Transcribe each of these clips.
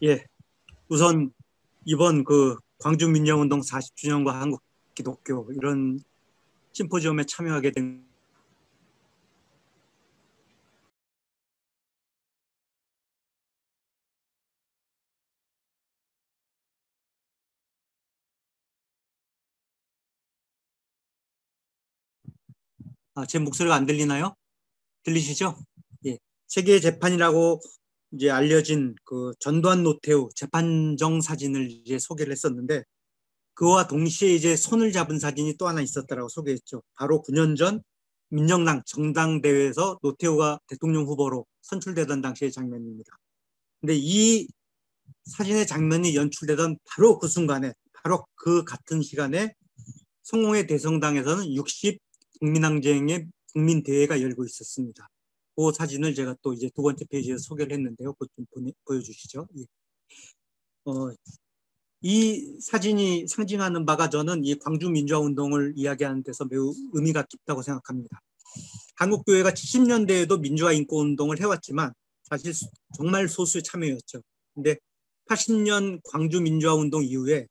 예, 우선 이번 그 광주 민주화운동 40주년과 한국 기독교 이런 심포지엄에 참여하게 된 제 목소리가 안 들리나요? 들리시죠? 예. 세계 재판이라고 이제 알려진 그 전두환 노태우 재판정 사진을 이제 소개를 했었는데 그와 동시에 이제 손을 잡은 사진이 또 하나 있었다라고 소개했죠. 바로 9년 전 민정당 정당대회에서 노태우가 대통령 후보로 선출되던 당시의 장면입니다. 근데 이 사진의 장면이 연출되던 바로 그 순간에, 바로 그 같은 시간에 성공회 대성당에서는 60 국민항쟁의 국민대회가 열고 있었습니다. 그 사진을 제가 또 이제 두 번째 페이지에 소개를 했는데요. 그것 좀 보여주시죠. 예. 이 사진이 상징하는 바가 저는 이 광주 민주화 운동을 이야기하는 데서 매우 의미가 깊다고 생각합니다. 한국교회가 70년대에도 민주화 인권 운동을 해왔지만 사실 정말 소수의 참여였죠. 근데 80년 광주 민주화 운동 이후에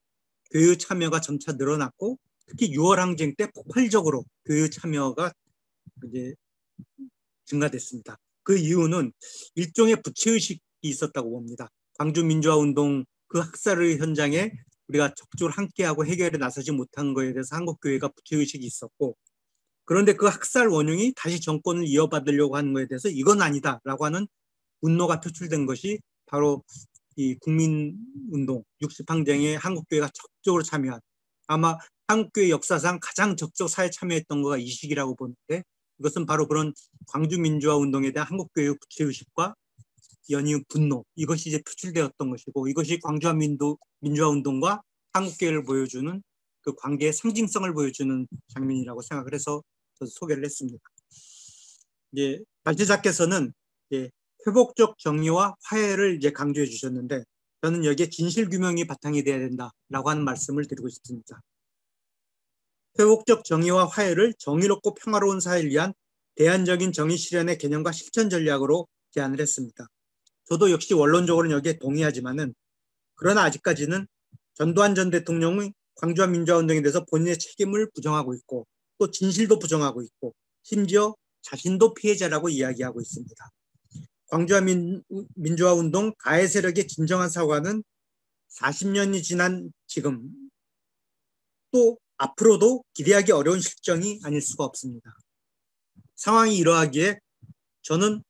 교회 참여가 점차 늘어났고 특히 6월 항쟁 때 폭발적으로 교회 참여가 이제 증가됐습니다. 그 이유는 일종의 부채의식이 있었다고 봅니다. 광주 민주화 운동 그 학살의 현장에 우리가 적극적으로 함께하고 해결에 나서지 못한 거에 대해서 한국교회가 부채의식이 있었고 그런데 그 학살 원흉이 다시 정권을 이어받으려고 하는 거에 대해서 이건 아니다라고 하는 분노가 표출된 것이 바로 이 국민운동 60항쟁에 한국교회가 적극적으로 참여한 아마 한국교회 역사상 가장 적극 사회 참여했던 거가 이 시기라고 보는데 이것은 바로 그런 광주민주화운동에 대한 한국교회의 부채의식과 연이은 분노 이것이 이제 표출되었던 것이고 이것이 광주민주화운동과 한국교회를 보여주는 그 관계의 상징성을 보여주는 장면이라고 생각을 해서 소개를 했습니다. 이제 발제자께서는 회복적 정의와 화해를 이제 강조해 주셨는데 저는 여기에 진실 규명이 바탕이 돼야 된다라고 하는 말씀을 드리고 싶습니다. 회복적 정의와 화해를 정의롭고 평화로운 사회를 위한 대안적인 정의 실현의 개념과 실천 전략으로 제안을 했습니다. 저도 역시 원론적으로는 여기에 동의하지만은 그러나 아직까지는 전두환 전 대통령의 광주와 민주화운동에 대해서 본인의 책임을 부정하고 있고 또 진실도 부정하고 있고 심지어 자신도 피해자라고 이야기하고 있습니다. 광주와 민주화운동 가해 세력의 진정한 사과는 40년이 지난 지금 또 앞으로도 기대하기 어려운 실정이 아닐 수가 없습니다. 상황이 이러하기에 저는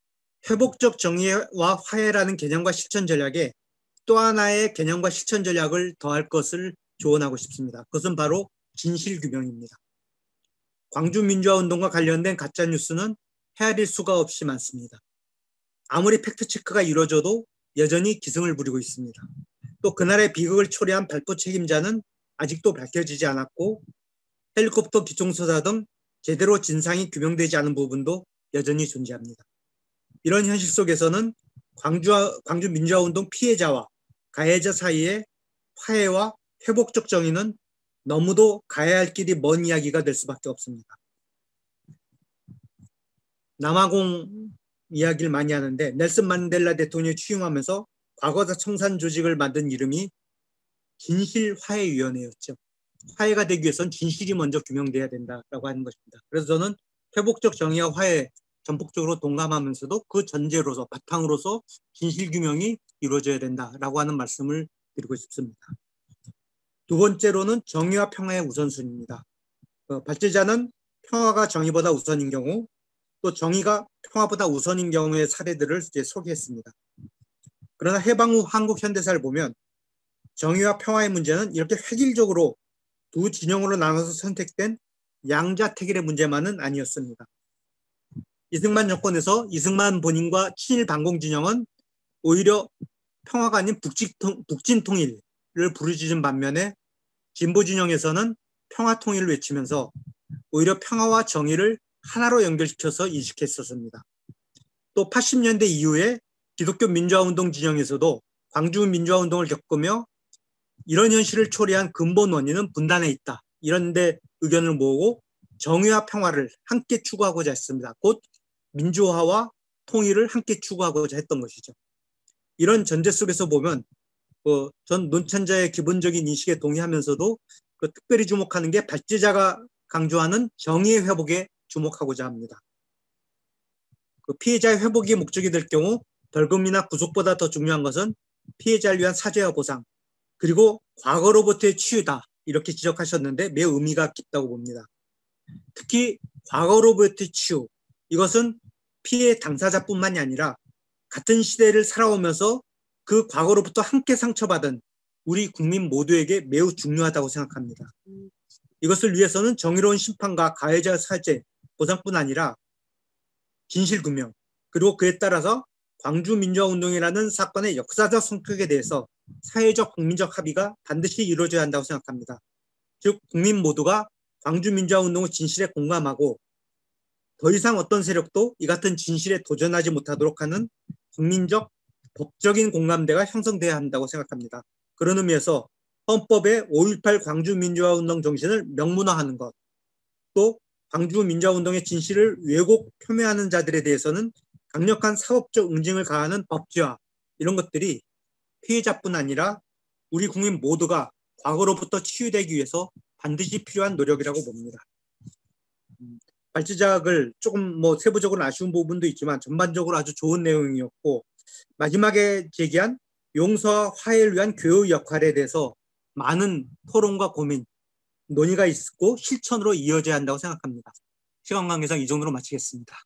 회복적 정의와 화해라는 개념과 실천 전략에 또 하나의 개념과 실천 전략을 더할 것을 조언하고 싶습니다. 그것은 바로 진실규명입니다. 광주민주화운동과 관련된 가짜뉴스는 헤아릴 수가 없이 많습니다. 아무리 팩트체크가 이루어져도 여전히 기승을 부리고 있습니다. 또 그날의 비극을 초래한 발포 책임자는 아직도 밝혀지지 않았고 헬리콥터 기총소사 등 제대로 진상이 규명되지 않은 부분도 여전히 존재합니다. 이런 현실 속에서는 광주 민주화운동 피해자와 가해자 사이의 화해와 회복적 정의는 너무도 가야 할 길이 먼 이야기가 될 수밖에 없습니다. 남아공 이야기를 많이 하는데 넬슨 만델라 대통령이 취임하면서 과거사 청산 조직을 만든 이름이 진실화해위원회였죠. 화해가 되기 위해서는 진실이 먼저 규명돼야 된다라고 하는 것입니다. 그래서 저는 회복적 정의와 화해 전폭적으로 동감하면서도 그 전제로서 바탕으로서 진실규명이 이루어져야 된다라고 하는 말씀을 드리고 싶습니다. 두 번째로는 정의와 평화의 우선순위입니다. 발제자는 평화가 정의보다 우선인 경우 또 정의가 평화보다 우선인 경우의 사례들을 이제 소개했습니다. 그러나 해방 후 한국 현대사를 보면 정의와 평화의 문제는 이렇게 획일적으로 두 진영으로 나눠서 선택된 양자택일의 문제만은 아니었습니다. 이승만 정권에서 이승만 본인과 친일 반공 진영은 오히려 평화가 아닌 북진 통일을 부르짖은 반면에 진보 진영에서는 평화 통일을 외치면서 오히려 평화와 정의를 하나로 연결시켜서 인식했었습니다. 또 80년대 이후에 기독교 민주화운동 진영에서도 광주 민주화운동을 겪으며 이런 현실을 초래한 근본 원인은 분단에 있다. 이런 데 의견을 모으고 정의와 평화를 함께 추구하고자 했습니다. 곧 민주화와 통일을 함께 추구하고자 했던 것이죠. 이런 전제 속에서 보면 전 논찬자의 기본적인 인식에 동의하면서도 특별히 주목하는 게 발제자가 강조하는 정의의 회복에 주목하고자 합니다. 피해자의 회복이 목적이 될 경우 벌금이나 구속보다 더 중요한 것은 피해자를 위한 사죄와 보상, 그리고 과거로부터의 치유다, 이렇게 지적하셨는데 매우 의미가 깊다고 봅니다. 특히 과거로부터의 치유, 이것은 피해 당사자뿐만이 아니라 같은 시대를 살아오면서 그 과거로부터 함께 상처받은 우리 국민 모두에게 매우 중요하다고 생각합니다. 이것을 위해서는 정의로운 심판과 가해자 사죄, 보상뿐 아니라 진실규명, 그리고 그에 따라서 광주민주화운동이라는 사건의 역사적 성격에 대해서 사회적 국민적 합의가 반드시 이루어져야 한다고 생각합니다. 즉 국민 모두가 광주민주화운동의 진실에 공감하고 더 이상 어떤 세력도 이 같은 진실에 도전하지 못하도록 하는 국민적 법적인 공감대가 형성돼야 한다고 생각합니다. 그런 의미에서 헌법의 5.18 광주민주화운동 정신을 명문화하는 것, 또 광주민주화운동의 진실을 왜곡 표명하는 자들에 대해서는 강력한 사법적 응징을 가하는 법제화, 이런 것들이 피해자뿐 아니라 우리 국민 모두가 과거로부터 치유되기 위해서 반드시 필요한 노력이라고 봅니다. 발제작을 조금 세부적으로 아쉬운 부분도 있지만 전반적으로 아주 좋은 내용이었고, 마지막에 제기한 용서와 화해를 위한 교육의 역할에 대해서 많은 토론과 고민, 논의가 있고 실천으로 이어져야 한다고 생각합니다. 시간 관계상 이 정도로 마치겠습니다.